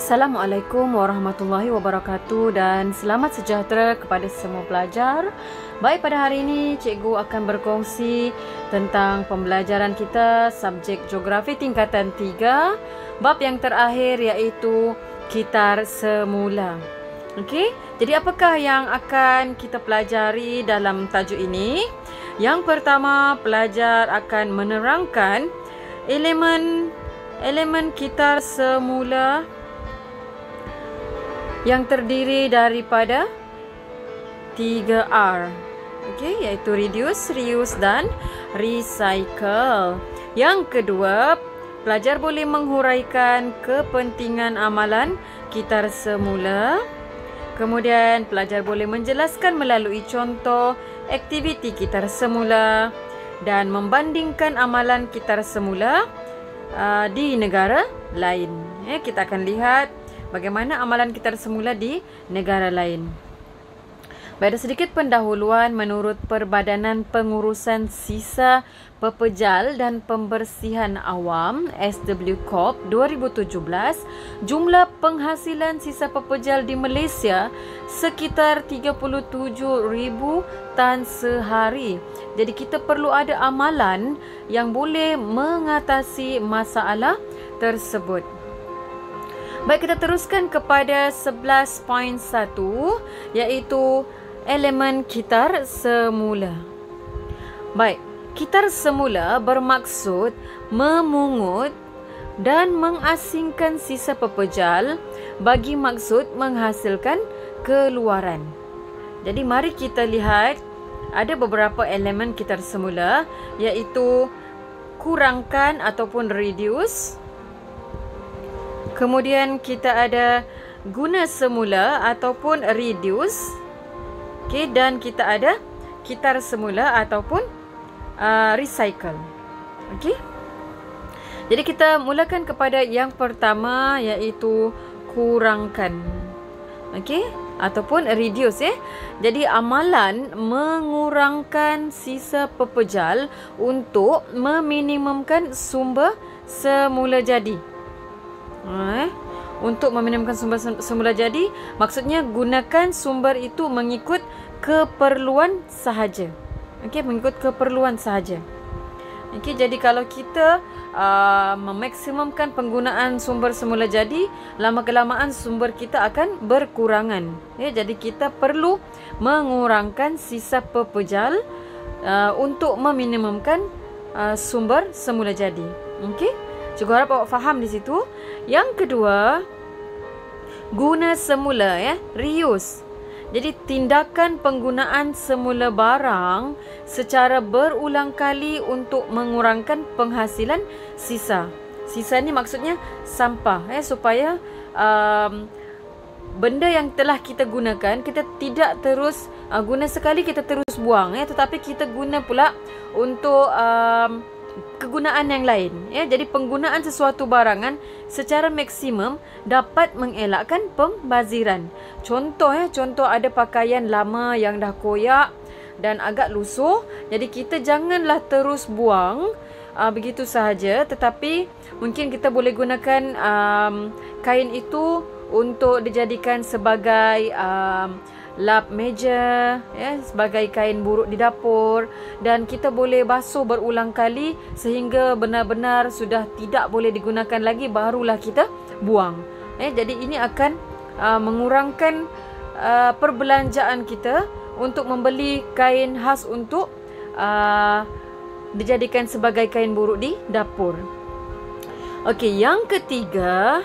Assalamualaikum warahmatullahi wabarakatuh dan selamat sejahtera kepada semua pelajar. Baik, pada hari ini cikgu akan berkongsi tentang pembelajaran kita subjek geografi tingkatan 3, bab yang terakhir iaitu kitar semula. Okey, jadi apakah yang akan kita pelajari dalam tajuk ini? Yang pertama, pelajar akan menerangkan elemen kitar semula yang terdiri daripada 3R. Okey, iaitu reduce, reuse dan recycle. Yang kedua, pelajar boleh menghuraikan kepentingan amalan kitar semula. Kemudian pelajar boleh menjelaskan melalui contoh aktiviti kitar semula dan membandingkan amalan kitar semula di negara lain. Kita akan lihat bagaimana amalan kitar semula di negara lain. Baik, ada sedikit pendahuluan. Menurut Perbadanan Pengurusan Sisa Pepejal dan Pembersihan Awam SWCOP 2017, jumlah penghasilan sisa pepejal di Malaysia sekitar 37,000 tan sehari. Jadi kita perlu ada amalan yang boleh mengatasi masalah tersebut. Baik, kita teruskan kepada 11.1 iaitu elemen kitar semula. Baik, kitar semula bermaksud memungut dan mengasingkan sisa pepejal bagi maksud menghasilkan keluaran. Jadi mari kita lihat ada beberapa elemen kitar semula iaitu kurangkan ataupun reduce. Kemudian kita ada guna semula ataupun reduce. Okey, dan kita ada kitar semula ataupun recycle. Okey. Jadi kita mulakan kepada yang pertama iaitu kurangkan. Okey, ataupun reduce Jadi amalan mengurangkan sisa pepejal untuk meminimumkan sumber semula jadi. Untuk meminimumkan sumber semula jadi, maksudnya gunakan sumber itu mengikut keperluan sahaja. Okey, mengikut keperluan sahaja. Okey, jadi kalau kita memaksimumkan penggunaan sumber semula jadi, lama kelamaan sumber kita akan berkurangan. Jadi kita perlu mengurangkan sisa pepejal untuk meminimumkan sumber semula jadi. Okey. Cikgu harap awak faham di situ. Yang kedua, guna semula reuse. Jadi tindakan penggunaan semula barang secara berulang kali untuk mengurangkan penghasilan sisa. Sisa ni maksudnya sampah supaya benda yang telah kita gunakan kita tidak terus guna sekali kita terus buang tetapi kita guna pula untuk kegunaan yang lain. Jadi penggunaan sesuatu barangan secara maksimum dapat mengelakkan pembaziran. Contoh ada pakaian lama yang dah koyak dan agak lusuh. Jadi kita janganlah terus buang begitu sahaja, tetapi mungkin kita boleh gunakan kain itu untuk dijadikan sebagai lap meja, sebagai kain buruk di dapur, dan kita boleh basuh berulang kali sehingga benar-benar sudah tidak boleh digunakan lagi, barulah kita buang. Jadi ini akan mengurangkan perbelanjaan kita untuk membeli kain khas untuk dijadikan sebagai kain buruk di dapur. Okey, yang ketiga,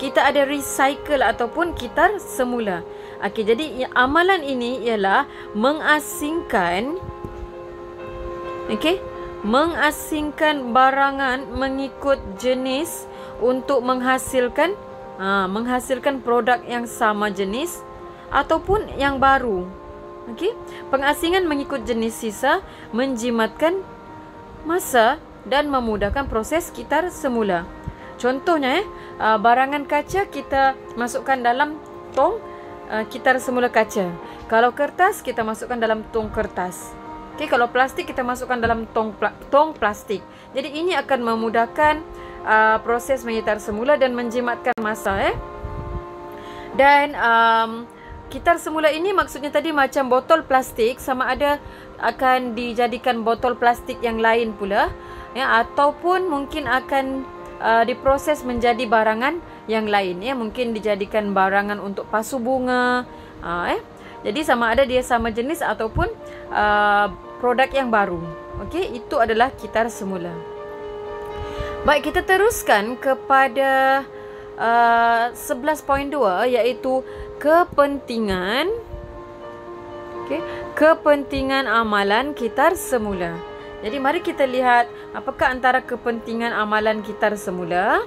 kita ada recycle ataupun kitar semula. Okey, jadi amalan ini ialah mengasingkan barangan mengikut jenis untuk menghasilkan produk yang sama jenis ataupun yang baru. Okey, pengasingan mengikut jenis sisa menjimatkan masa dan memudahkan proses kitar semula. Contohnya barangan kaca kita masukkan dalam tong kitar semula kaca. Kalau kertas kita masukkan dalam tong kertas. Okey, kalau plastik kita masukkan dalam tong plastik. Jadi ini akan memudahkan proses mengitar semula dan menjimatkan massa. Dan kitar semula ini maksudnya tadi macam botol plastik, sama ada akan dijadikan botol plastik yang lain pula, ataupun mungkin akan diproses menjadi barangan yang lain, mungkin dijadikan barangan untuk pasu bunga. Jadi sama ada dia sama jenis ataupun produk yang baru. Okey, itu adalah kitar semula. Baik, kita teruskan kepada 11.2, iaitu kepentingan kepentingan amalan kitar semula. Jadi mari kita lihat apakah antara kepentingan amalan kitar semula.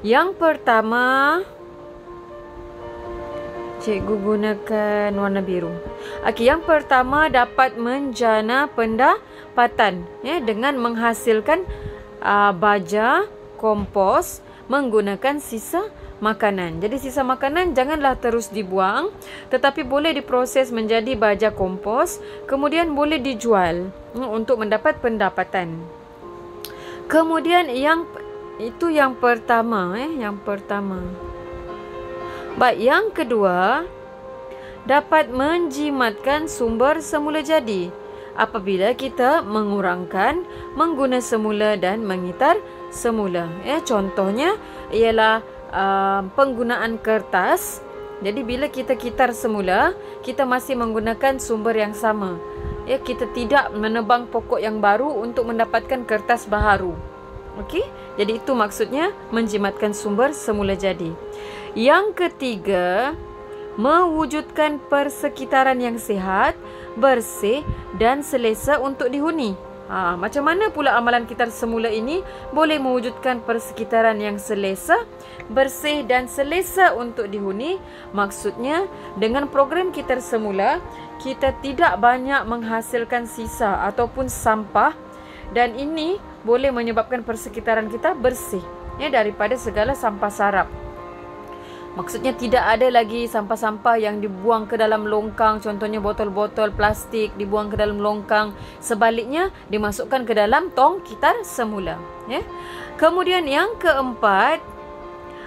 Yang pertama, cikgu gunakan warna biru. Okey, yang pertama dapat menjana pendapatan dengan menghasilkan baja kompos menggunakan sisa makanan. Jadi sisa makanan janganlah terus dibuang, tetapi boleh diproses menjadi baja kompos, kemudian boleh dijual untuk mendapat pendapatan. Kemudian yang pertama, yang pertama. Baik, yang kedua, dapat menjimatkan sumber semula jadi apabila kita mengurangkan, mengguna semula dan mengitar semula. Contohnya ialah penggunaan kertas. Jadi bila kita kitar semula, kita masih menggunakan sumber yang sama. Kita tidak menebang pokok yang baru untuk mendapatkan kertas baharu. Okey? Jadi itu maksudnya menjimatkan sumber semula jadi. Yang ketiga, mewujudkan persekitaran yang sihat, bersih dan selesa untuk dihuni. Macam mana pula amalan kitar semula ini boleh mewujudkan persekitaran yang selesa, bersih dan selesa untuk dihuni? Maksudnya dengan program kitar semula, kita tidak banyak menghasilkan sisa ataupun sampah, dan ini boleh menyebabkan persekitaran kita bersih daripada segala sampah sarap. Maksudnya tidak ada lagi sampah-sampah yang dibuang ke dalam longkang, contohnya botol-botol plastik dibuang ke dalam longkang. Sebaliknya dimasukkan ke dalam tong kitar semula. Kemudian yang keempat,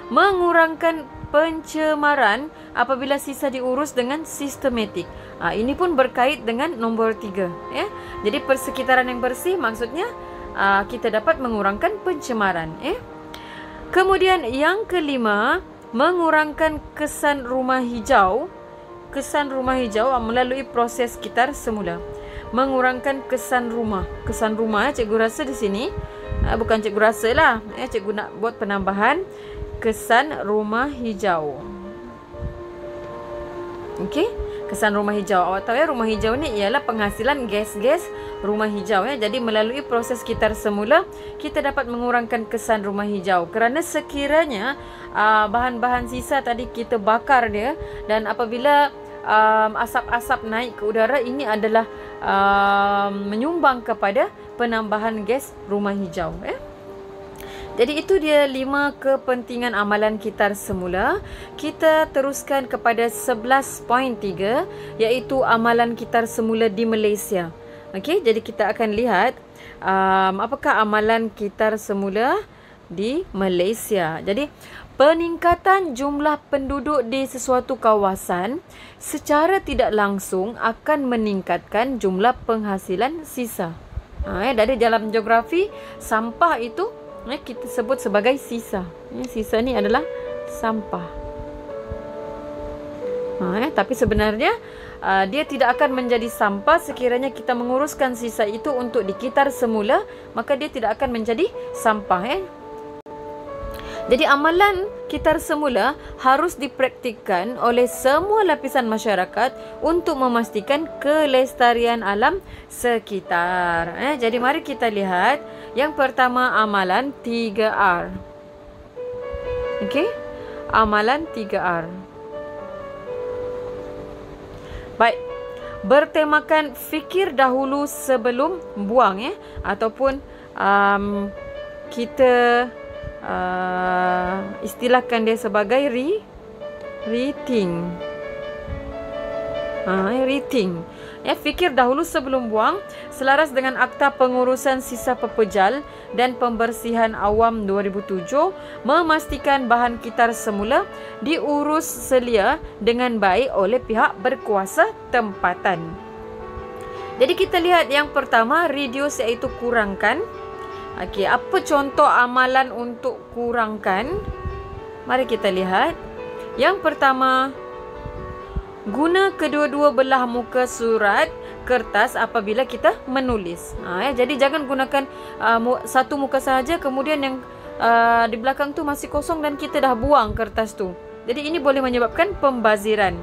mengurangkan pencemaran apabila sisa diurus dengan sistematik. Ini pun berkait dengan nombor 3. Jadi persekitaran yang bersih maksudnya kita dapat mengurangkan pencemaran. Kemudian yang kelima, mengurangkan kesan rumah hijau. Kesan rumah hijau melalui proses kitar semula. Mengurangkan kesan rumah. Kesan rumah, cikgu rasa di sini bukan cikgu rasa lah, cikgu nak buat penambahan kesan rumah hijau. Okey, kesan rumah hijau. Awak tahu rumah hijau ni ialah penghasilan gas-gas rumah hijau. Jadi melalui proses kitar semula, kita dapat mengurangkan kesan rumah hijau. Kerana sekiranya bahan-bahan sisa tadi kita bakar dia, dan apabila asap-asap naik ke udara, ini adalah menyumbang kepada penambahan gas rumah hijau. Jadi itu dia 5 kepentingan amalan kitar semula. Kita teruskan kepada 11.3, iaitu amalan kitar semula di Malaysia. Okey, jadi kita akan lihat apakah amalan kitar semula di Malaysia. Jadi peningkatan jumlah penduduk di sesuatu kawasan secara tidak langsung akan meningkatkan jumlah penghasilan sisa. Dari dalam geografi, sampah itu kita sebut sebagai sisa. Sisa ni adalah sampah. Tapi sebenarnya dia tidak akan menjadi sampah sekiranya kita menguruskan sisa itu untuk dikitar semula, maka dia tidak akan menjadi sampah. Jadi amalan kitar semula harus dipraktikkan oleh semua lapisan masyarakat untuk memastikan kelestarian alam sekitar. Jadi mari kita lihat. Yang pertama, amalan 3R. Okey? Amalan 3R. Baik. Bertemakan fikir dahulu sebelum buang, ataupun kita istilahkan dia sebagai rating. Rating. Ya, fikir dahulu sebelum buang, selaras dengan Akta Pengurusan Sisa Pepejal dan Pembersihan Awam 2007, memastikan bahan kitar semula diurus selia dengan baik oleh pihak berkuasa tempatan. Jadi kita lihat yang pertama, reduce, iaitu kurangkan. Okey, apa contoh amalan untuk kurangkan? Mari kita lihat. Yang pertama, guna kedua-dua belah muka surat kertas apabila kita menulis. Jadi jangan gunakan satu muka sahaja, kemudian yang di belakang tu masih kosong dan kita dah buang kertas tu. Jadi ini boleh menyebabkan pembaziran.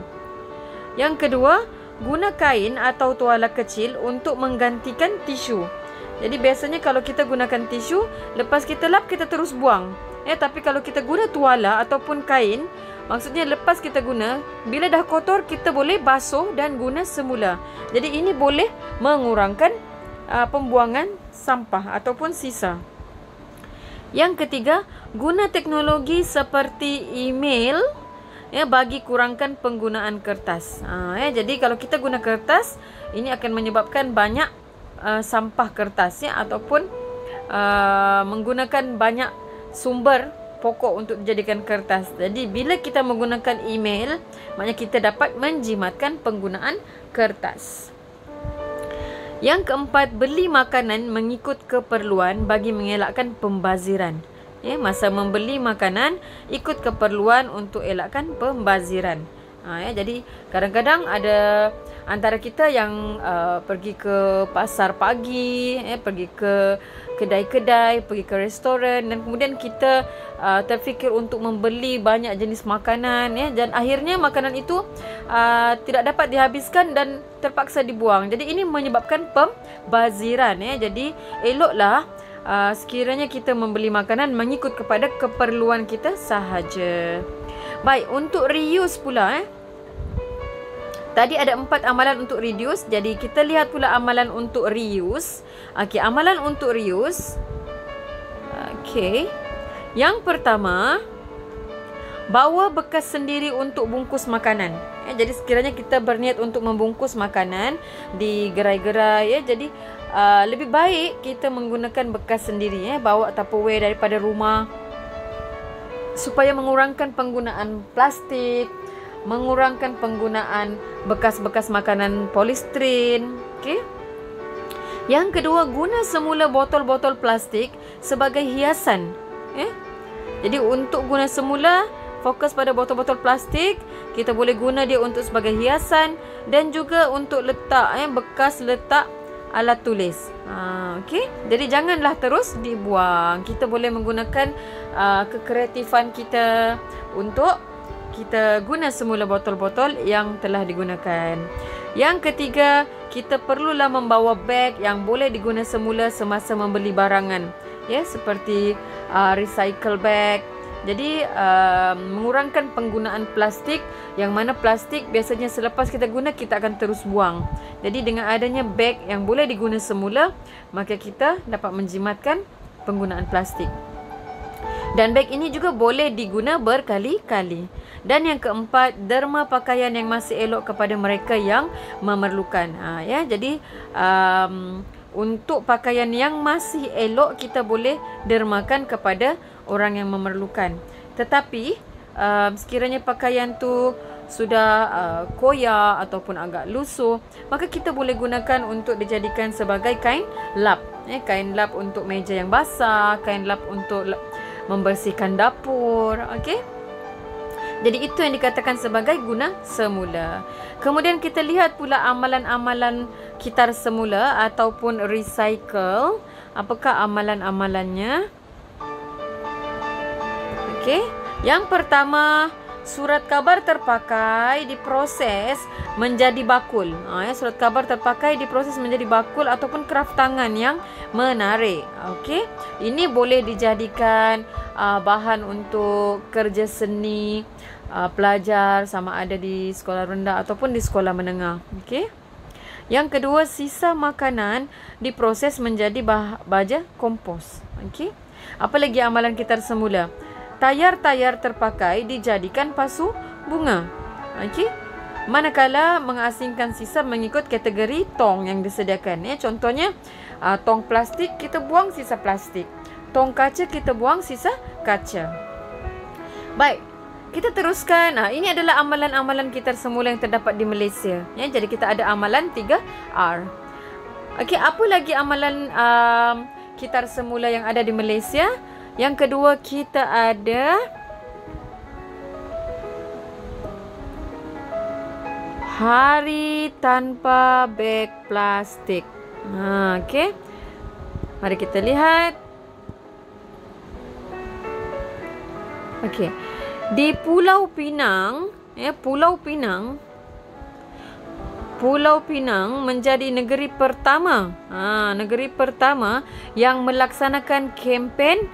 Yang kedua, guna kain atau tuala kecil untuk menggantikan tisu. Jadi biasanya kalau kita gunakan tisu, lepas kita lap kita terus buang. Tapi kalau kita guna tuala ataupun kain, maksudnya lepas kita guna, bila dah kotor kita boleh basuh dan guna semula. Jadi ini boleh mengurangkan pembuangan sampah ataupun sisa. Yang ketiga, guna teknologi seperti email bagi kurangkan penggunaan kertas. Jadi kalau kita guna kertas, ini akan menyebabkan banyak sampah kertas ataupun menggunakan banyak sumber pokok untuk dijadikan kertas. Jadi bila kita menggunakan email, maknanya kita dapat menjimatkan penggunaan kertas. Yang keempat, beli makanan mengikut keperluan bagi mengelakkan pembaziran. Masa membeli makanan ikut keperluan untuk elakkan pembaziran. Jadi kadang-kadang ada antara kita yang pergi ke pasar pagi, pergi ke kedai-kedai, pergi ke restoran, dan kemudian kita terfikir untuk membeli banyak jenis makanan, dan akhirnya makanan itu tidak dapat dihabiskan dan terpaksa dibuang. Jadi ini menyebabkan pembaziran. Jadi eloklah sekiranya kita membeli makanan mengikut kepada keperluan kita sahaja. Baik, untuk reuse pula tadi ada 4 amalan untuk reduce. Jadi kita lihat pula amalan untuk reuse. Okey, amalan untuk reuse. Okey. Yang pertama, bawa bekas sendiri untuk bungkus makanan. Jadi sekiranya kita berniat untuk membungkus makanan di gerai-gerai, jadi lebih baik kita menggunakan bekas sendiri, bawa Tupperware daripada rumah, supaya mengurangkan penggunaan plastik, mengurangkan penggunaan bekas-bekas makanan polistiren. Okey. Yang kedua, guna semula botol-botol plastik sebagai hiasan. Jadi untuk guna semula, fokus pada botol-botol plastik. Kita boleh guna dia untuk sebagai hiasan dan juga untuk letak bekas letak alat tulis. Okey. Jadi janganlah terus dibuang. Kita boleh menggunakan kekreatifan kita untuk kita guna semula botol-botol yang telah digunakan. Yang ketiga, kita perlulah membawa beg yang boleh diguna semula semasa membeli barangan, seperti recycle bag. Jadi mengurangkan penggunaan plastik, yang mana plastik biasanya selepas kita guna kita akan terus buang. Jadi dengan adanya beg yang boleh diguna semula, maka kita dapat menjimatkan penggunaan plastik. Dan beg ini juga boleh diguna berkali-kali. Dan yang keempat, derma pakaian yang masih elok kepada mereka yang memerlukan. Jadi untuk pakaian yang masih elok kita boleh dermakan kepada orang yang memerlukan. Tetapi sekiranya pakaian tu sudah koyak ataupun agak lusuh, maka kita boleh gunakan untuk dijadikan sebagai kain lap. Kain lap untuk meja yang basah, kain lap untuk membersihkan dapur. Okey. Jadi itu yang dikatakan sebagai guna semula. Kemudian kita lihat pula amalan-amalan kitar semula ataupun recycle. Apakah amalan-amalannya? Okey. Yang pertama, surat khabar terpakai diproses menjadi bakul. Surat khabar terpakai diproses menjadi bakul ataupun kraft tangan yang menarik. Okey. Ini boleh dijadikan bahan untuk kerja seni pelajar, sama ada di sekolah rendah ataupun di sekolah menengah. Okey. Yang kedua, sisa makanan diproses menjadi baja kompos. Okey. Apa lagi amalan kitar semula? Tayar-tayar terpakai dijadikan pasu bunga. Okey. manakala mengasingkan sisa mengikut kategori tong yang disediakan. Contohnya, tong plastik kita buang sisa plastik, tong kaca kita buang sisa kaca. Baik, kita teruskan. Ini adalah amalan-amalan kitar semula yang terdapat di Malaysia. Jadi kita ada amalan 3R. Okey, apa lagi amalan kitar semula yang ada di Malaysia? Yang kedua, kita ada Hari Tanpa Beg Plastik. Okey. Mari kita lihat. Okey. Di Pulau Pinang, Pulau Pinang menjadi negeri pertama, yang melaksanakan kempen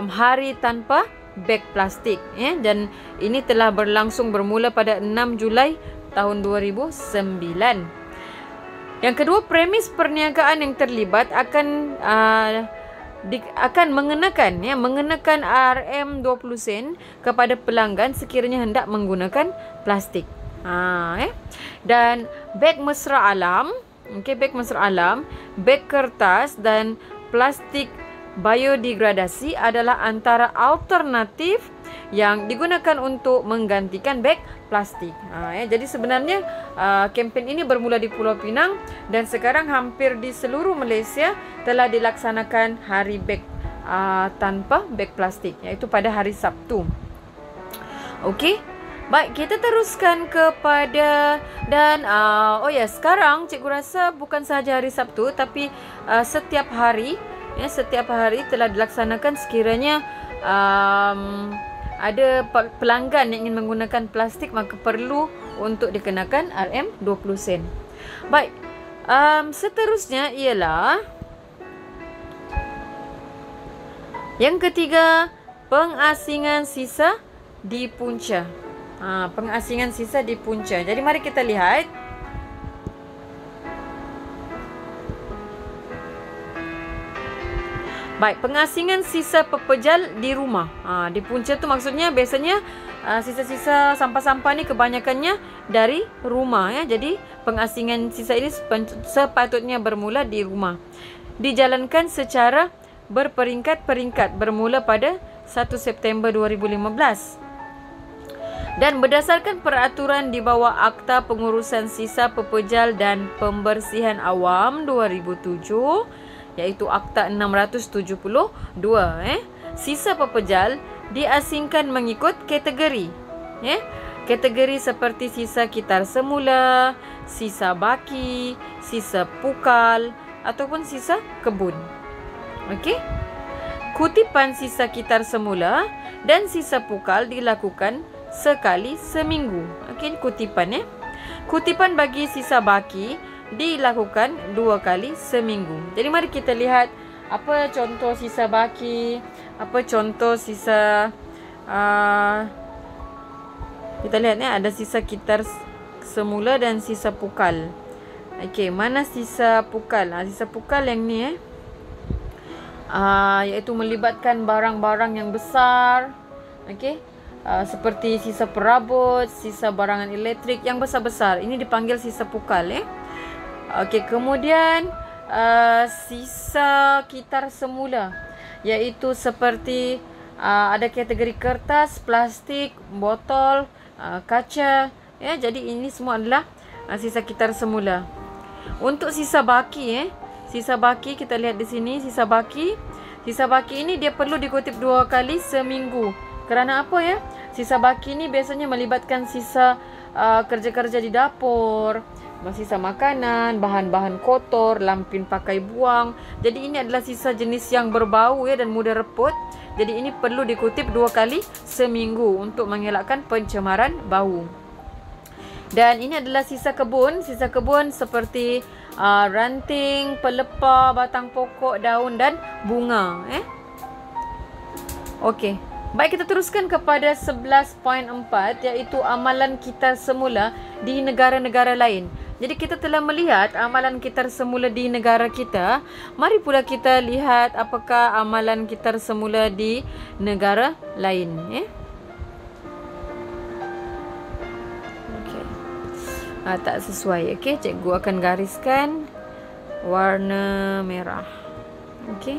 Hari Tanpa Beg Plastik. Dan ini telah berlangsung bermula pada 6 Julai tahun 2009. Yang kedua, premis perniagaan yang terlibat akan mengenakan RM20 sen kepada pelanggan sekiranya hendak menggunakan plastik. Dan beg mesra alam, beg kertas dan plastik biodegradasi adalah antara alternatif yang digunakan untuk menggantikan beg plastik. Jadi sebenarnya kempen ini bermula di Pulau Pinang dan sekarang hampir di seluruh Malaysia telah dilaksanakan Hari Beg Tanpa Beg Plastik, iaitu pada hari Sabtu. Okey. Baik, kita teruskan kepada sekarang cikgu rasa bukan sahaja hari Sabtu tapi setiap hari telah dilaksanakan sekiranya ada pelanggan yang ingin menggunakan plastik, maka perlu untuk dikenakan RM20 sen. Baik, seterusnya ialah yang ketiga, pengasingan sisa di punca. Pengasingan sisa di punca. Jadi mari kita lihat. Baik, pengasingan sisa pepejal di rumah. Di punca tu maksudnya biasanya sisa-sisa sampah-sampah ni kebanyakannya dari rumah, Jadi pengasingan sisa ini sepatutnya bermula di rumah. Dijalankan secara berperingkat-peringkat bermula pada 1 September 2015. Dan berdasarkan peraturan di bawah Akta Pengurusan Sisa Pepejal dan Pembersihan Awam 2007, iaitu Akta 672, sisa pepejal diasingkan mengikut kategori. Kategori seperti sisa kitar semula, sisa baki, sisa pukal ataupun sisa kebun. Okey. Kutipan sisa kitar semula dan sisa pukal dilakukan sekali seminggu. Okey, kutipan Kutipan bagi sisa baki dilakukan 2 kali seminggu. Jadi mari kita lihat apa contoh sisa baki, apa contoh sisa kita lihat ada sisa kitar semula dan sisa pukal. Okey, mana sisa pukal? Sisa pukal yang ni iaitu melibatkan barang-barang yang besar. Okey. Seperti sisa perabot, sisa barangan elektrik yang besar-besar. Ini dipanggil sisa pukal. Okey, kemudian sisa kitar semula, iaitu seperti ada kategori kertas, plastik, botol, kaca. Jadi ini semua adalah sisa kitar semula. Untuk sisa baki, sisa baki kita lihat di sini, sisa baki ini dia perlu dikutip 2 kali seminggu. Kerana apa Sisa baki ni biasanya melibatkan sisa kerja-kerja di dapur, sisa makanan, bahan-bahan kotor, lampin pakai buang. Jadi ini adalah sisa jenis yang berbau dan mudah reput. Jadi ini perlu dikutip 2 kali seminggu untuk mengelakkan pencemaran bau. Dan ini adalah sisa kebun. Sisa kebun seperti ranting, pelepah, batang pokok, daun dan bunga. Okey. Baik, kita teruskan kepada 11.4, iaitu amalan kitar semula di negara-negara lain. Jadi kita telah melihat amalan kitar semula di negara kita. Mari pula kita lihat apakah amalan kitar semula di negara lain. Okay. tak sesuai. Okey, cikgu akan gariskan warna merah. Okey.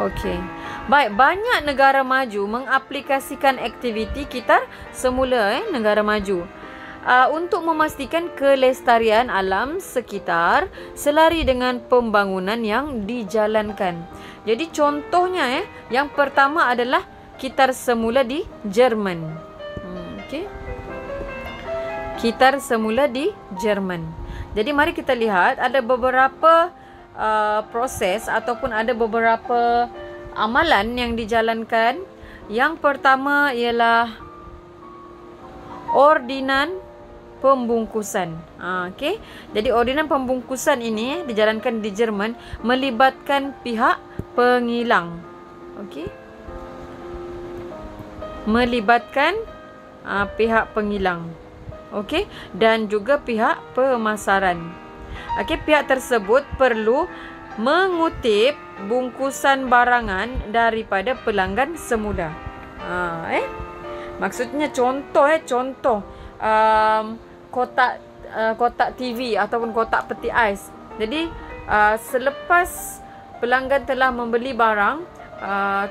Okey. Baik, banyak negara maju mengaplikasikan aktiviti kitar semula negara maju. Untuk memastikan kelestarian alam sekitar selari dengan pembangunan yang dijalankan. Jadi contohnya yang pertama adalah kitar semula di Jerman. Okey. Kitar semula di Jerman. Jadi mari kita lihat ada beberapa proses ataupun ada beberapa amalan yang dijalankan. Yang pertama ialah ordinan pembungkusan. Okey. Jadi ordinan pembungkusan ini dijalankan di Jerman melibatkan pihak pengilang. Okey. Melibatkan pihak pengilang. Okey, dan juga pihak pemasaran. Okey, pihak tersebut perlu mengutip bungkusan barangan daripada pelanggan semula. Maksudnya contoh kotak TV ataupun kotak peti ais. Jadi selepas pelanggan telah membeli barang,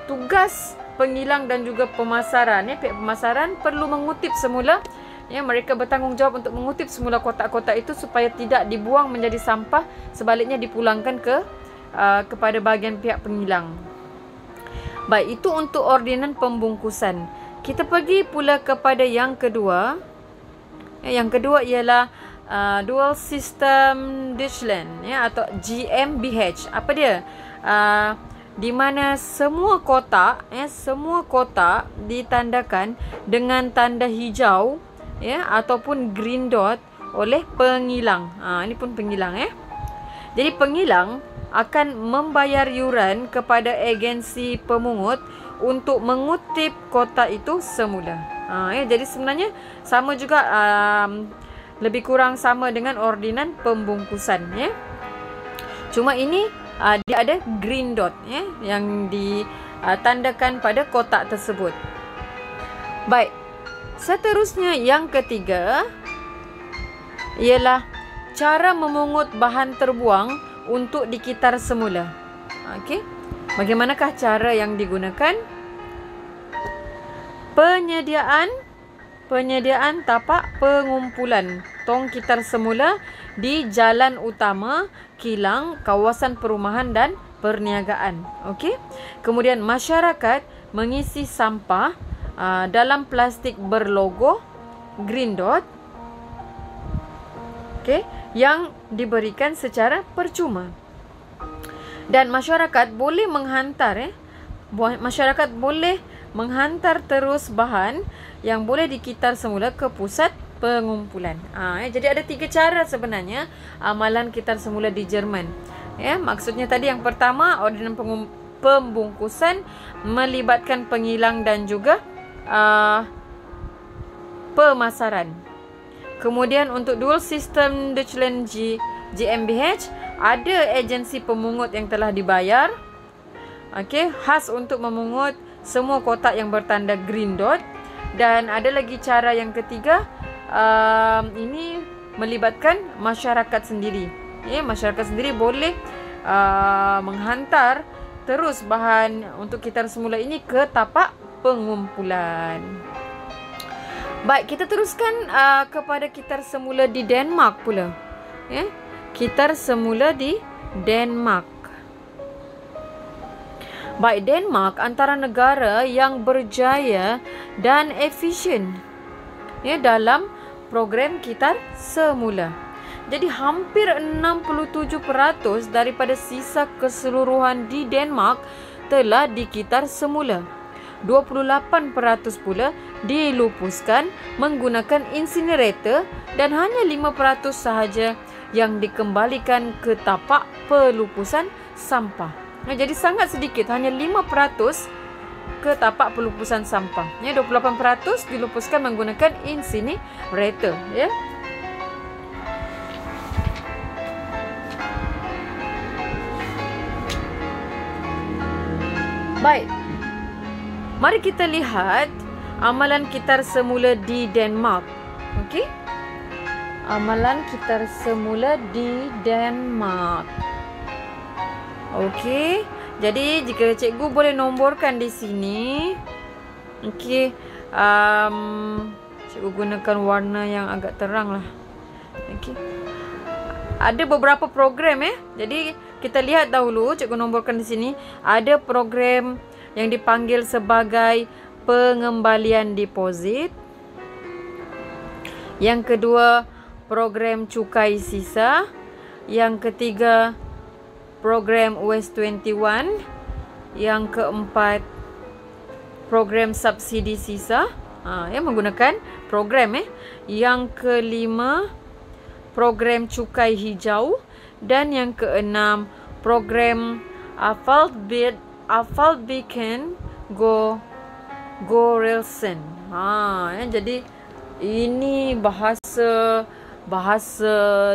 tugas pengilang dan juga pemasaran, pihak pemasaran perlu mengutip semula. Mereka bertanggungjawab untuk mengutip semula kotak-kotak itu supaya tidak dibuang menjadi sampah, sebaliknya dipulangkan kepada bahagian pihak pengilang. Baik, itu untuk ordinan pembungkusan. Kita pergi pula kepada yang kedua. Yang kedua ialah Dual System Deutschland atau GmbH. Apa dia? Di mana semua kotak ditandakan dengan tanda hijau ataupun green dot oleh pengilang. Ini pun pengilang Jadi pengilang akan membayar yuran kepada agensi pemungut untuk mengutip kotak itu semula. Jadi sebenarnya sama juga, lebih kurang sama dengan ordinan pembungkusan Cuma ini dia ada green dot yang ditandakan pada kotak tersebut. Baik. Seterusnya yang ketiga ialah cara memungut bahan terbuang untuk dikitar semula. Okey. Bagaimanakah cara yang digunakan? Penyediaan tapak pengumpulan tong kitar semula di jalan utama, kilang, kawasan perumahan dan perniagaan. Okey. Kemudian masyarakat mengisi sampah dalam plastik berlogo green dot yang diberikan secara percuma. Dan masyarakat boleh menghantar terus bahan yang boleh dikitar semula ke pusat pengumpulan. Jadi ada 3 cara sebenarnya amalan kitar semula di Jerman. Maksudnya tadi yang pertama, ordinan pembungkusan melibatkan pengilang dan juga pemasaran. Kemudian untuk Dual System Deutschland GmbH, ada agensi pemungut yang telah dibayar, khas untuk memungut semua kotak yang bertanda green dot. Dan ada lagi cara yang ketiga, ini melibatkan masyarakat sendiri. Masyarakat sendiri boleh menghantar terus bahan untuk kitar semula ini ke tapak pengumpulan. Baik, kita teruskan kepada kitar semula di Denmark pula. Kitar semula di Denmark. Baik, Denmark antara negara yang berjaya dan efisien dalam program kitar semula. Jadi hampir 67% daripada sisa keseluruhan di Denmark telah dikitar semula. 28% pula dilupuskan menggunakan incinerator dan hanya 5% sahaja yang dikembalikan ke tapak pelupusan sampah. Jadi sangat sedikit, hanya 5% ke tapak pelupusan sampah. 28% dilupuskan menggunakan incinerator. Baik. Mari kita lihat amalan kitar semula di Denmark. Okey. Amalan kitar semula di Denmark. Okey. Jadi jika cikgu boleh nomborkan di sini. Okey. Cikgu gunakan warna yang agak terang lah. Okey. Ada beberapa program Jadi kita lihat dahulu, cikgu nomborkan di sini. Ada program yang dipanggil sebagai pengembalian deposit. Yang kedua, program cukai sisa. Yang ketiga, program US21. Yang keempat, program subsidi sisa. Menggunakan program Yang kelima, program cukai hijau. Dan yang keenam, program Afalbecken Gorelsen. Jadi ini bahasa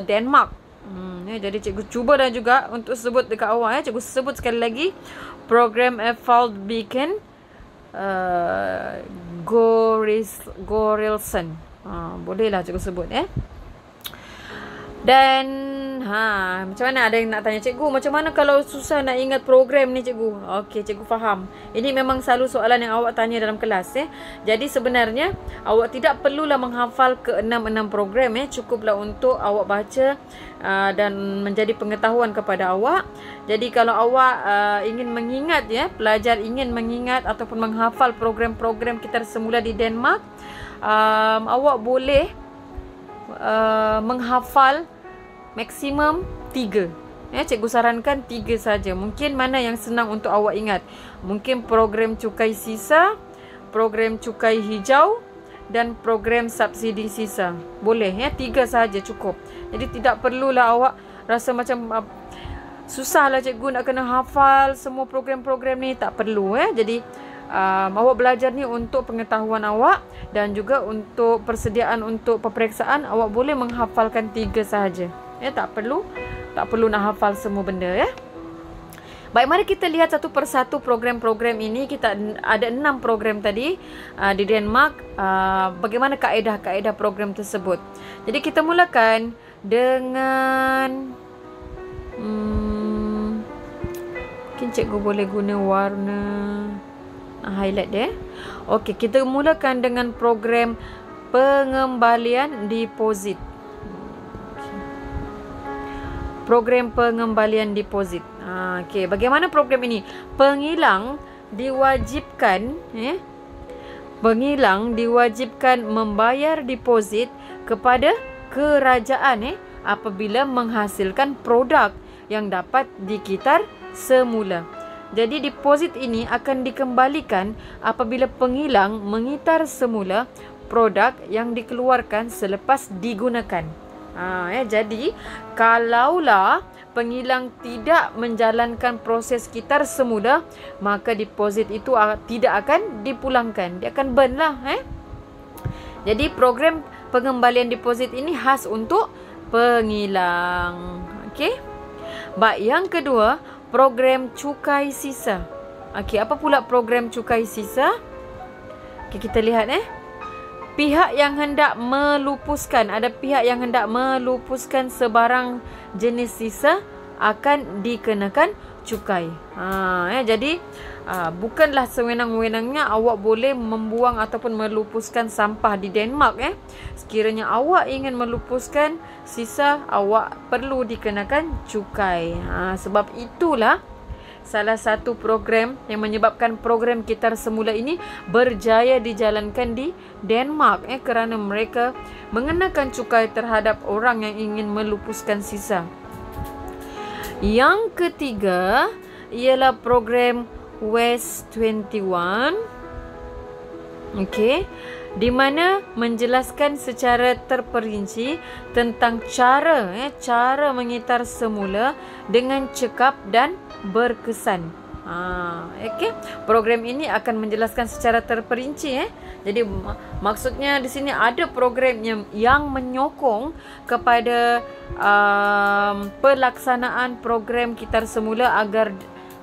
Denmark. Jadi cikgu cuba dan juga untuk sebut dekat awal cikgu sebut sekali lagi program Afalbecken Gorelsen. Bolehlah cikgu sebut Dan macam mana, ada yang nak tanya cikgu, macam mana kalau susah nak ingat program ni cikgu? Okey, cikgu faham. Ini memang selalu soalan yang awak tanya dalam kelas Jadi sebenarnya awak tidak perlulah menghafal ke 6 program Cukuplah untuk awak baca dan menjadi pengetahuan kepada awak. Jadi kalau awak ingin mengingat pelajar ingin mengingat ataupun menghafal program-program kitar semula di Denmark, awak boleh menghafal maksimum 3. Cikgu sarankan 3 saja. Mungkin mana yang senang untuk awak ingat. Mungkin program cukai sisa, program cukai hijau dan program subsidi sisa. Boleh 3 saja cukup. Jadi tidak perlulah awak rasa macam susahlah cikgu nak kena hafal semua program-program ni. Tak perlu Jadi awak belajar ni untuk pengetahuan awak dan juga untuk persediaan untuk peperiksaan. Awak boleh menghafalkan 3 sahaja. Tak perlu nak hafal semua benda Baik, mari kita lihat satu persatu program-program ini. Kita ada 6 program tadi di Denmark. Bagaimana kaedah-kaedah program tersebut. Jadi kita mulakan dengan mungkin cikgu boleh guna warna highlight dia. Okey, kita mulakan dengan program pengembalian deposit. Program pengembalian deposit. Okey, bagaimana program ini? Pengilang diwajibkan membayar deposit kepada kerajaan apabila menghasilkan produk yang dapat dikitar semula. Jadi deposit ini akan dikembalikan apabila pengilang mengitar semula produk yang dikeluarkan selepas digunakan. Jadi kalaulah pengilang tidak menjalankan proses kitar semula, maka deposit itu tidak akan dipulangkan. Dia akan burn lah. Jadi program pengembalian deposit ini khas untuk pengilang. Okey. Baik, yang kedua, program cukai sisa. Okey, apa pula program cukai sisa? Okey, kita lihat Pihak yang hendak melupuskan, ada pihak yang hendak melupuskan sebarang jenis sisa akan dikenakan cukai. Jadi bukanlah sewenang-wenangnya awak boleh membuang ataupun melupuskan sampah di Denmark. Sekiranya awak ingin melupuskan sisa, awak perlu dikenakan cukai. Sebab itulah salah satu program yang menyebabkan program kitar semula ini berjaya dijalankan di Denmark kerana mereka mengenakan cukai terhadap orang yang ingin melupuskan sisa. Yang ketiga ialah program US21. Okey, di mana menjelaskan secara terperinci tentang cara mengitar semula dengan cekap dan berkesan. Okey, program ini akan menjelaskan secara terperinci. Jadi maksudnya di sini ada program yang menyokong kepada pelaksanaan program kitar semula agar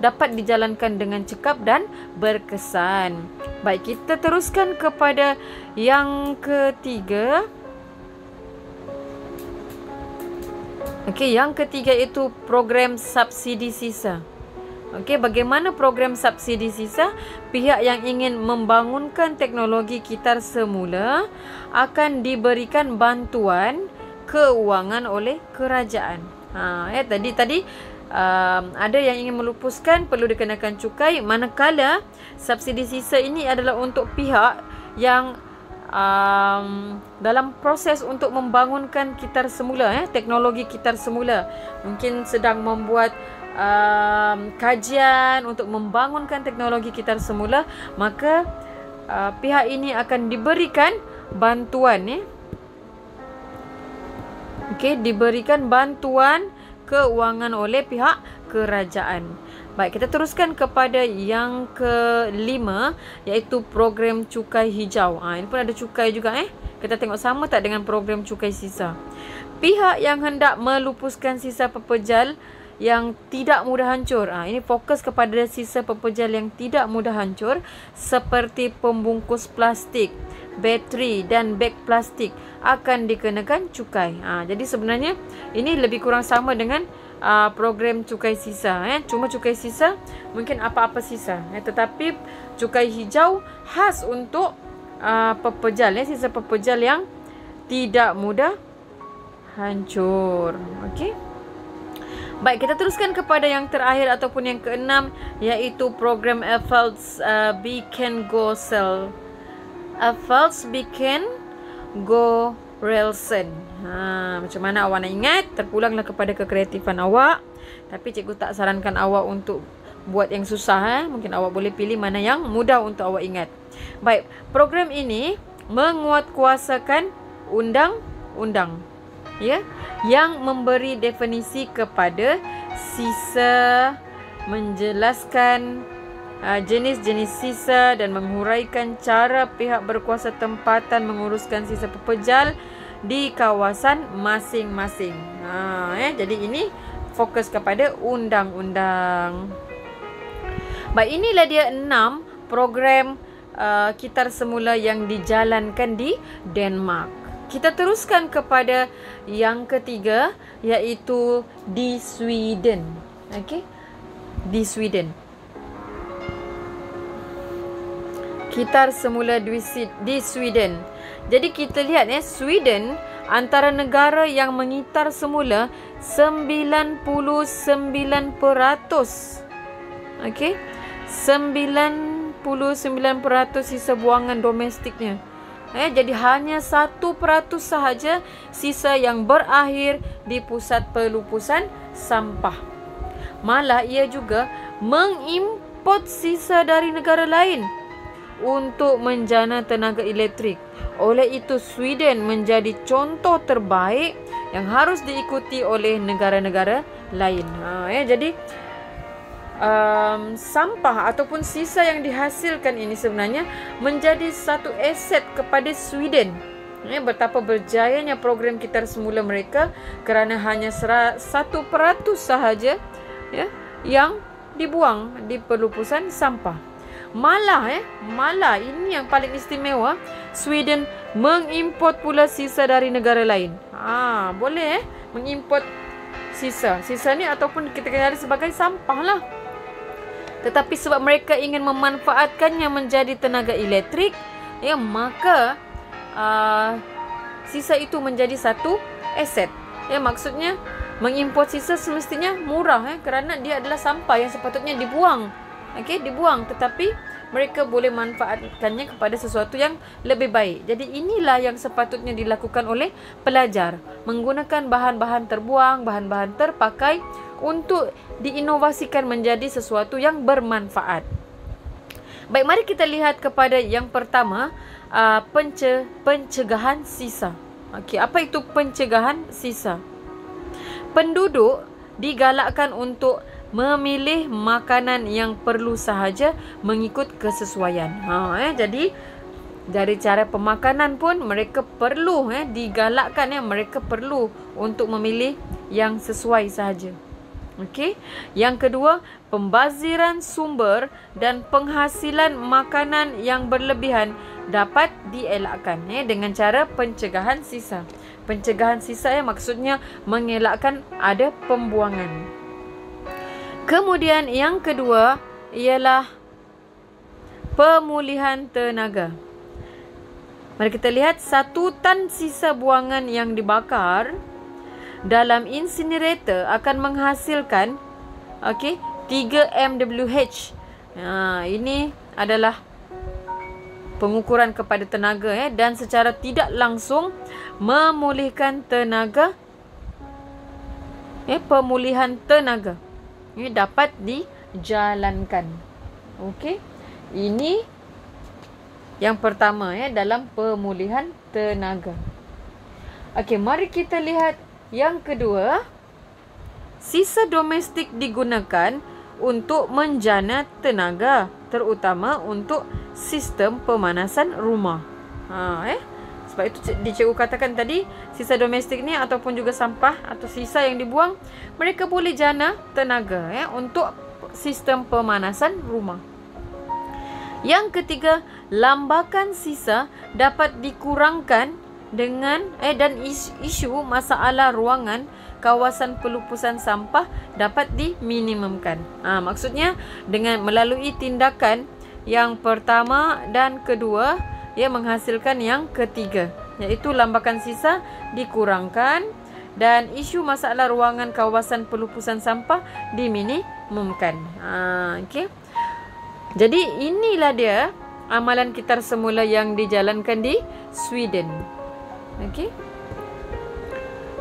dapat dijalankan dengan cekap dan berkesan. Baik, kita teruskan kepada yang ketiga. Okey, yang ketiga itu program subsidi sisa. Okey, bagaimana program subsidi sisa? Pihak yang ingin membangunkan teknologi kitar semula akan diberikan bantuan keuangan oleh kerajaan. Tadi ada yang ingin melupuskan perlu dikenakan cukai, manakala subsidi sisa ini adalah untuk pihak yang dalam proses untuk membangunkan kitar semula, teknologi kitar semula, mungkin sedang membuat kajian untuk membangunkan teknologi kitar semula, maka pihak ini akan diberikan bantuan, diberikan bantuan keuangan oleh pihak kerajaan. Baik, kita teruskan kepada yang kelima, iaitu program cukai hijau. Ini pun ada cukai juga. Kita tengok sama tak dengan program cukai sisa. Pihak yang hendak melupuskan sisa pepejal yang tidak mudah hancur. Ini fokus kepada sisa pepejal yang tidak mudah hancur, seperti pembungkus plastik, bateri dan beg plastik akan dikenakan cukai. Jadi sebenarnya ini lebih kurang sama dengan program cukai sisa. Cuma cukai sisa mungkin apa-apa sisa, tetapi cukai hijau khas untuk pepejal, sisa pepejal yang tidak mudah hancur. Okey. Baik, kita teruskan kepada yang terakhir ataupun yang keenam, iaitu program Efforts Beacon Go Cell. Efforts Beacon Go Relson. Macam mana awak nak ingat? Terpulanglah kepada kekreatifan awak. Tapi cikgu tak sarankan awak untuk buat yang susah. Mungkin awak boleh pilih mana yang mudah untuk awak ingat. Baik, program ini menguatkuasakan undang-undang, yang memberi definisi kepada sisa, menjelaskan jenis-jenis sisa dan menghuraikan cara pihak berkuasa tempatan menguruskan sisa pepejal di kawasan masing-masing. Jadi ini fokus kepada undang-undang. Baik, inilah dia 6 program kitar semula yang dijalankan di Denmark. Kita teruskan kepada yang ketiga, iaitu di Sweden. Di Sweden. Kitar semula di Sweden. Jadi kita lihat Sweden antara negara yang mengitar semula 99%. 99% sisa buangan domestiknya. Jadi hanya 1% sahaja sisa yang berakhir di pusat pelupusan sampah. Malah ia juga mengimport sisa dari negara lain untuk menjana tenaga elektrik. Oleh itu Sweden menjadi contoh terbaik yang harus diikuti oleh negara-negara lain. Jadi sampah ataupun sisa yang dihasilkan ini sebenarnya menjadi satu aset kepada Sweden. Betapa berjayanya program kitar semula mereka kerana hanya 1% sahaja yang dibuang di pelupusan sampah. Malah ini yang paling istimewa, Sweden mengimport pula sisa dari negara lain. Boleh mengimport sisa ni ataupun kita kenali sebagai sampah lah. Tetapi sebab mereka ingin memanfaatkannya menjadi tenaga elektrik, maka sisa itu menjadi satu aset. Maksudnya mengimport sisa semestinya murah kerana dia adalah sampah yang sepatutnya dibuang. Dibuang, tetapi mereka boleh manfaatkannya kepada sesuatu yang lebih baik. Jadi inilah yang sepatutnya dilakukan oleh pelajar, menggunakan bahan-bahan terbuang, bahan-bahan terpakai untuk diinovasikan menjadi sesuatu yang bermanfaat. Baik, mari kita lihat kepada yang pertama, pencegahan sisa. Apa itu pencegahan sisa? Penduduk digalakkan untuk memilih makanan yang perlu sahaja mengikut kesesuaian. Jadi dari cara pemakanan pun mereka perlu digalakkan, mereka perlu untuk memilih yang sesuai sahaja. Yang kedua, pembaziran sumber dan penghasilan makanan yang berlebihan dapat dielakkan dengan cara pencegahan sisa. Pencegahan sisa ya, maksudnya mengelakkan ada pembuangan. Kemudian yang kedua ialah pemulihan tenaga. Mari kita lihat 1 tan sisa buangan yang dibakar dalam incinerator akan menghasilkan 3 MWH. Ini adalah pengukuran kepada tenaga dan secara tidak langsung memulihkan tenaga. Pemulihan tenaga ini dapat dijalankan. Okey. Ini yang pertama dalam pemulihan tenaga. Okey, mari kita lihat yang kedua. Sisa domestik digunakan untuk menjana tenaga, terutama untuk sistem pemanasan rumah. Sebab itu cikgu katakan tadi, sisa domestik ni ataupun juga sampah atau sisa yang dibuang, mereka boleh jana tenaga untuk sistem pemanasan rumah. Yang ketiga, lambakan sisa dapat dikurangkan dengan dan isu masalah ruangan kawasan pelupusan sampah dapat diminimumkan. Maksudnya dengan melalui tindakan yang pertama dan kedua menghasilkan yang ketiga, iaitu lambakan sisa dikurangkan dan isu masalah ruangan kawasan pelupusan sampah diminimumkan. Okey. Jadi inilah dia amalan kitar semula yang dijalankan di Sweden. Okey.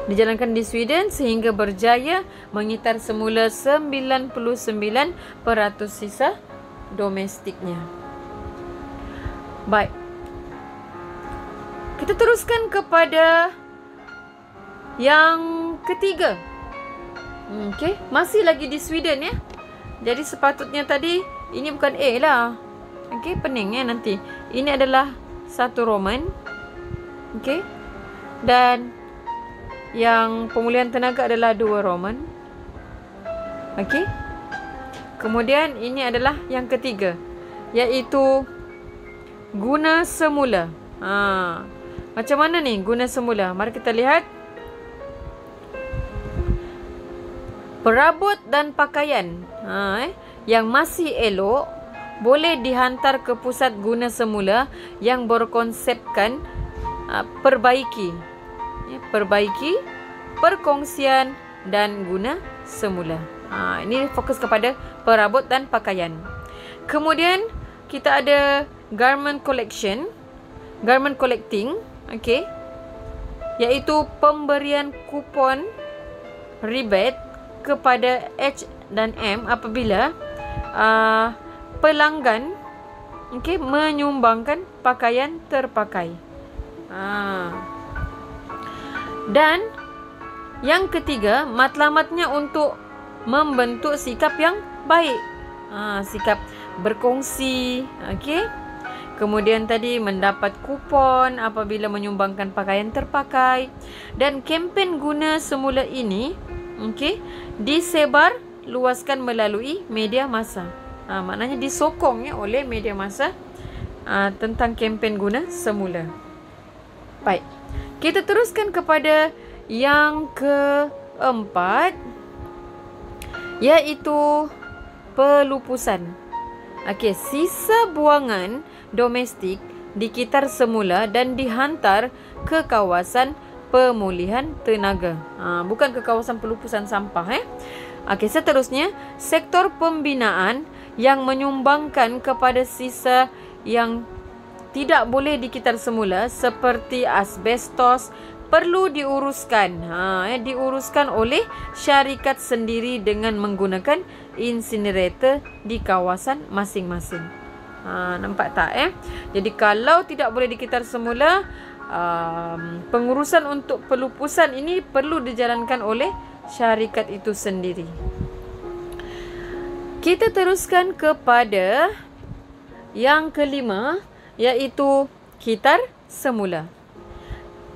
Dijalankan di Sweden sehingga berjaya mengitar semula 99% sisa domestiknya. Baik. Kita teruskan kepada yang ketiga. Okey, masih lagi di Sweden Jadi sepatutnya tadi ini bukan A lah. Okey, pening nanti. Ini adalah 1 Roman. Okey. Dan yang pemulihan tenaga adalah 2 Roman. Okey. Kemudian ini adalah yang ketiga, iaitu guna semula. Macam mana ni guna semula? Mari kita lihat. Perabot dan pakaian yang masih elok boleh dihantar ke pusat guna semula yang berkonsepkan perbaiki, perkongsian dan guna semula. Ini fokus kepada perabot dan pakaian. Kemudian kita ada garment collecting, okey, iaitu pemberian kupon rebate kepada H dan M apabila pelanggan menyumbangkan pakaian terpakai. Dan yang ketiga, matlamatnya untuk membentuk sikap yang baik. Sikap berkongsi, okey. Kemudian tadi mendapat kupon apabila menyumbangkan pakaian terpakai. Dan kempen guna semula ini disebar luaskan melalui media massa. Maknanya disokong oleh media massa tentang kempen guna semula. Baik. Kita teruskan kepada yang keempat, iaitu pelupusan. Okey, sisa buangan domestik dikitar semula dan dihantar ke kawasan pemulihan tenaga. Bukan ke kawasan pelupusan sampah. Okey, seterusnya, sektor pembinaan yang menyumbangkan kepada sisa yang tidak boleh dikitar semula seperti asbestos perlu diuruskan. Diuruskan oleh syarikat sendiri dengan menggunakan incinerator di kawasan masing-masing. Nampak tak? Jadi kalau tidak boleh dikitar semula, pengurusan untuk pelupusan ini perlu dijalankan oleh syarikat itu sendiri. Kita teruskan kepada yang kelima, iaitu kitar semula.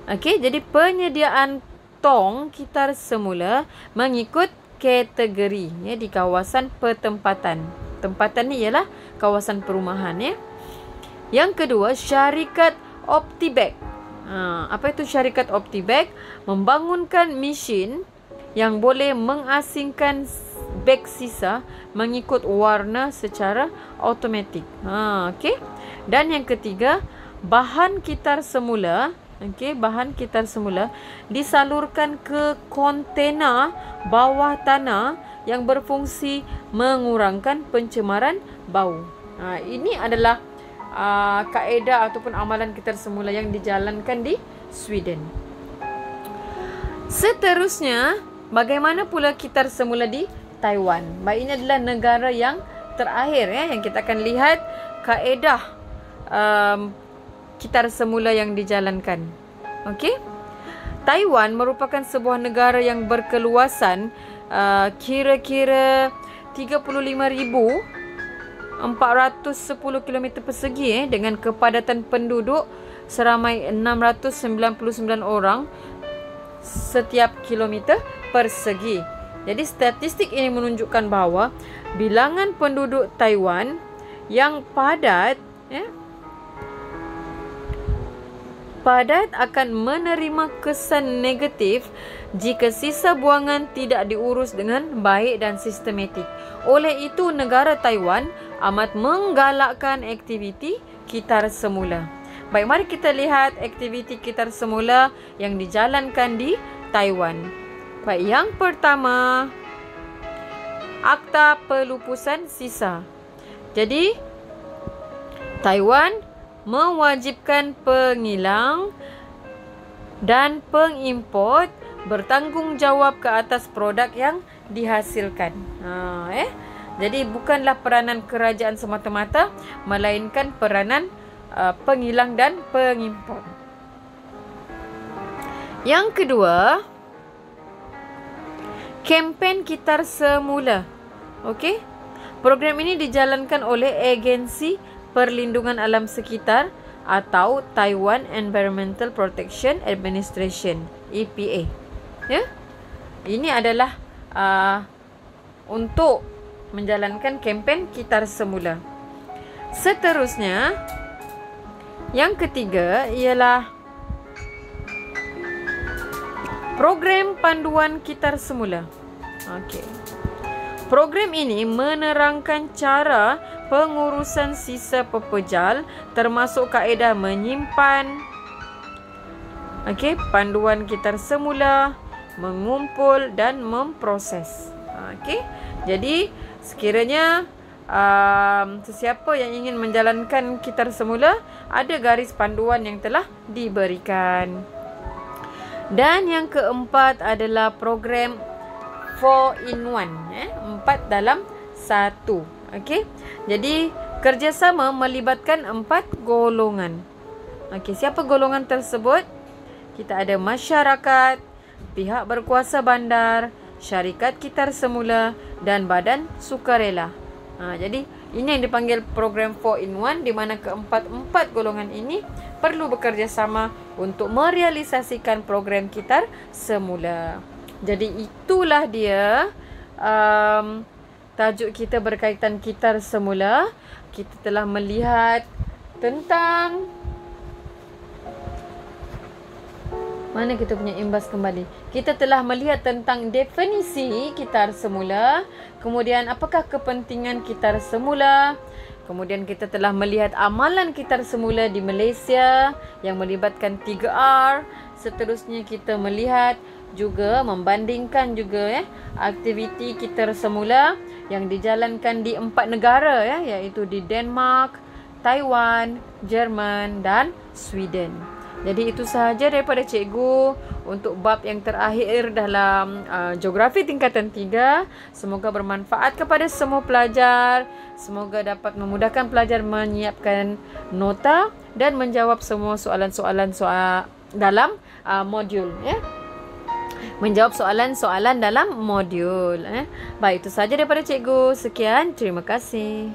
Okey, jadi penyediaan tong kitar semula mengikut kategori di kawasan pertempatan. Tempatan ni ialah kawasan perumahan. Yang kedua, syarikat Optibag. Apa itu syarikat OptiBag? Membangunkan mesin yang boleh mengasingkan beg sisa mengikut warna secara automatik. Okey. Dan yang ketiga, bahan kitar semula, bahan kitar semula disalurkan ke kontena bawah tanah yang berfungsi mengurangkan pencemaran bau. Ini adalah kaedah ataupun amalan kitar semula yang dijalankan di Sweden. Seterusnya, bagaimana pula kitar semula di Taiwan? Baik, ini adalah negara yang terakhir yang kita akan lihat kaedah kitar semula yang dijalankan. Okey. Taiwan merupakan sebuah negara yang berkeluasan kira-kira 35,410 km persegi dengan kepadatan penduduk seramai 699 orang setiap kilometer persegi. Jadi statistik ini menunjukkan bahawa bilangan penduduk Taiwan yang padat akan menerima kesan negatif jika sisa buangan tidak diurus dengan baik dan sistematik. Oleh itu, negara Taiwan amat menggalakkan aktiviti kitar semula. Baik, mari kita lihat aktiviti kitar semula yang dijalankan di Taiwan. Baik, yang pertama, Akta Pelupusan Sisa. Jadi, Taiwan mewajibkan pengilang dan pengimport bertanggungjawab ke atas produk yang dihasilkan. Jadi bukanlah peranan kerajaan semata-mata, melainkan peranan pengilang dan pengimport. Yang kedua, kempen kitar semula. Okey. Program ini dijalankan oleh Agensi Perlindungan Alam Sekitar atau Taiwan Environmental Protection Administration, EPA. Ini adalah untuk menjalankan kempen kitar semula. Seterusnya, yang ketiga ialah program panduan kitar semula. Okey. Program ini menerangkan cara pengurusan sisa pepejal termasuk kaedah menyimpan, panduan kitar semula, mengumpul dan memproses. Jadi sekiranya sesiapa yang ingin menjalankan kitar semula, ada garis panduan yang telah diberikan. Dan yang keempat adalah program 4-in-1, 4 dalam 1. Jadi kerjasama melibatkan 4 golongan. Siapa golongan tersebut? Kita ada masyarakat, pihak berkuasa bandar, syarikat kitar semula dan badan sukarela. Jadi ini yang dipanggil program 4-in-1, di mana keempat-empat golongan ini perlu bekerjasama untuk merealisasikan program kitar semula. Jadi itulah dia tajuk kita berkaitan kitar semula. Kita telah melihat tentang mana kita punya imbas kembali. Kita telah melihat tentang definisi kitar semula, kemudian apakah kepentingan kitar semula, kemudian kita telah melihat amalan kitar semula di Malaysia yang melibatkan 3R. Seterusnya kita melihat juga membandingkan juga aktiviti kitar semula yang dijalankan di 4 negara iaitu di Denmark, Taiwan, Jerman dan Sweden. Jadi itu sahaja daripada cikgu untuk bab yang terakhir dalam geografi tingkatan 3. Semoga bermanfaat kepada semua pelajar. Semoga dapat memudahkan pelajar menyiapkan nota dan menjawab semua soalan-soalan dalam modul menjawab soalan-soalan dalam modul. Baik, itu sahaja daripada cikgu. Sekian, terima kasih.